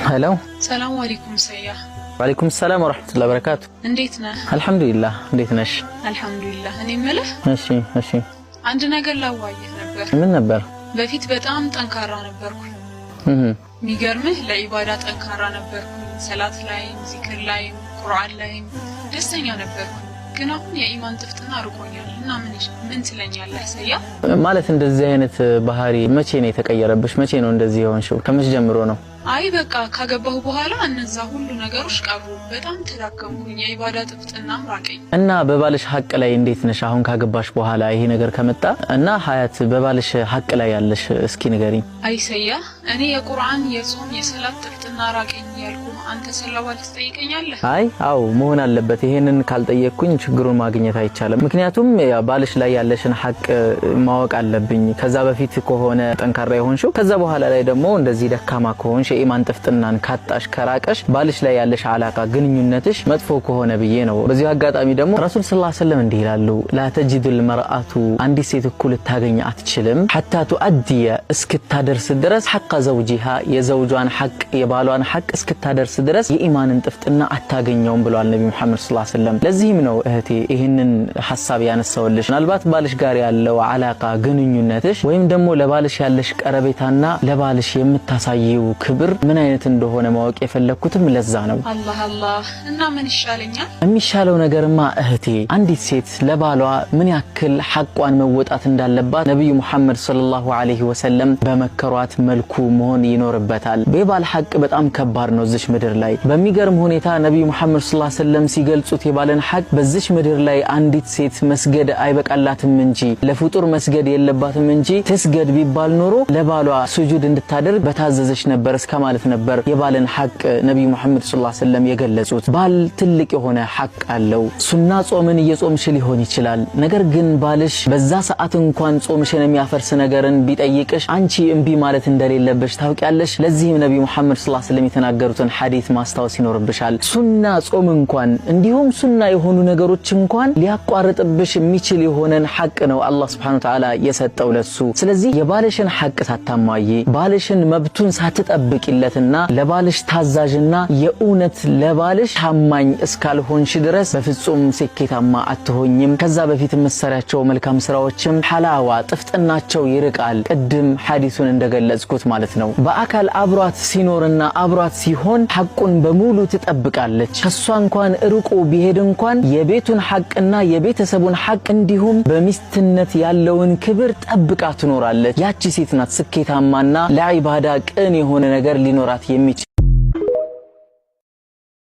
هلا السلام عليكم سيا. وعليكم السلام ورحمة الله وبركاته. እንዴትነ? الحمد لله እንዴት ነሽ? الحمد لله እኔ መለህ እሺ አንድ ነገር ላዋየህ ነበር። ምን ነበር? በፊት በጣም ጠንካራ ነበርኩ። ሚገርምህ ለኢባዳ ጠንካራ ነበርኩ። ሰላት ላይ፣ ዚክር ላይ፣ ቁርአን ላይ ደስተኛ ነበርኩ። ግን አሁን የኢማን ጥፍጥና ርቆኛል እና ምን ትለኛለህ ሰያ? ማለት እንደዚህ አይነት ባህሪ መቼ ነው የተቀየረብሽ? መቼ ነው እንደዚህ የሆንሽው? ከመቼ ጀምሮ ነው? አይ በቃ ካገባሁ በኋላ እነዛ ሁሉ ነገሮች ቀሩ። በጣም ተዳከምኩኝ። የኢባዳ ጥፍጥና ራቀኝ። እና በባልሽ ሐቅ ላይ እንዴት ነሽ አሁን ካገባሽ በኋላ ይሄ ነገር ከመጣ? እና ሀያት በባልሽ ሐቅ ላይ ያለሽ እስኪ ንገሪኝ። አይ ሰያ እኔ የቁርአን የጾም የሰላት ጥፍጥና ራቀኝ ያልኩ አንተ ስለባል ትጠይቀኛለህ? አይ አው መሆን አለበት። ይሄንን ካልጠየቅኩኝ ችግሩን ማግኘት አይቻልም። ምክንያቱም ባልሽ ላይ ያለሽን ሐቅ ማወቅ አለብኝ። ከዛ በፊት ከሆነ ጠንካራ የሆንሽው ከዛ በኋላ ላይ ደግሞ እንደዚህ ደካማ ከሆንሽ ኢማን ጥፍጥናን ካጣሽ ከራቀሽ ባልሽ ላይ ያለሽ አላቃ ግንኙነትሽ መጥፎ ከሆነ ብዬ ነው። በዚህ አጋጣሚ ደግሞ ረሱል ሰለላሁ ዐለይሂ ወሰለም እንዲህ ይላሉ፣ ላ ተጅዱል መርአቱ አንዲት ሴት እኩል ልታገኝ አትችልም ሐታ ቱአዲየ እስክታደርስ ድረስ ሐቅ ዘውጂሃ የዘውጇን ሐቅ የባሏን ሐቅ እስክታደርስ ድረስ የኢማንን ጥፍጥና አታገኘውም ብለዋል ነብዩ መሐመድ ሰለላሁ ዐለይሂ ወሰለም። ለዚህም ነው እህቴ ይሄንን ሐሳብ ያነሳውልሽ። ምናልባት ባልሽ ጋር ያለው አላቃ ግንኙነትሽ ወይም ደግሞ ለባልሽ ያለሽ ቀረቤታና ለባልሽ የምታሳየው ክብር ምን አይነት እንደሆነ ማወቅ የፈለኩትም ለዛ ነው። አላህ እና ምን ይሻለኛል? የሚሻለው ነገርማ እህቴ አንዲት ሴት ለባሏ ምን ያክል ሐቋን መወጣት እንዳለባት ነብዩ መሐመድ ሰለላሁ ዐለይሂ ወሰለም በመከሯት መልኩ መሆን ይኖርበታል። የባል ሐቅ በጣም ከባድ ነው እዚህ ምድር ላይ። በሚገርም ሁኔታ ነብዩ መሐመድ ሰለላሁ ዐለይሂ ወሰለም ሲገልጹት የባልን ሐቅ በዚህ ምድር ላይ አንዲት ሴት መስገድ አይበቃላትም እንጂ ለፍጡር መስገድ የለባትም እንጂ ትስገድ ቢባል ኖሮ ለባሏ ስጁድ እንድታደርግ በታዘዘች ነበር ከማለት ነበር የባልን ሐቅ ነብዩ መሐመድ ሰለላሁ ዐለይሂ ወሰለም የገለጹት። ባል ትልቅ የሆነ ሐቅ አለው። ሱና ጾምን እየጾምሽ ሊሆን ይችላል። ነገር ግን ባልሽ በዛ ሰዓት እንኳን ጾምሽን የሚያፈርስ ነገርን ቢጠይቅሽ አንቺ እምቢ ማለት እንደሌለብሽ ታውቂያለሽ። ለዚህም ነብዩ መሐመድ ሰለላሁ ዐለይሂ ወሰለም የተናገሩትን ሐዲስ ማስታወስ ይኖርብሻል። ሱና ጾም እንኳን እንዲሁም ሱና የሆኑ ነገሮች እንኳን ሊያቋርጥብሽ የሚችል የሆነን ሐቅ ነው አላህ Subhanahu Wa Ta'ala የሰጠው ለሱ። ስለዚህ የባልሽን ሐቅ ሳታማይ ባልሽን መብቱን ሳትጠብቂለትና ለባልሽ ታዛዥና የኡነት ለባልሽ ታማኝ እስካልሆንሽ ድረስ በፍጹም ስኬታማ አትሆኝም። ከዛ በፊት መሰራቸው መልካም ስራዎችም ሐላዋ ጥፍጥናቸው ይርቃል። ቅድም ሐዲሱን እንደገለጽኩት ማለት ነው። በአካል አብሯት ሲኖርና አብሯት ሲሆን ሐቁን በሙሉ ትጠብቃለች። ከሷ እንኳን ርቆ ቢሄድ እንኳን የቤቱን ሐቅና የቤተሰቡን ሐቅ እንዲሁም በሚስትነት ያለውን ክብር ጠብቃ ትኖራለች። ያቺ ሴት ናት ስኬታማና ለዒባዳ ቅን የሆነ ነገር ሊኖራት የሚችል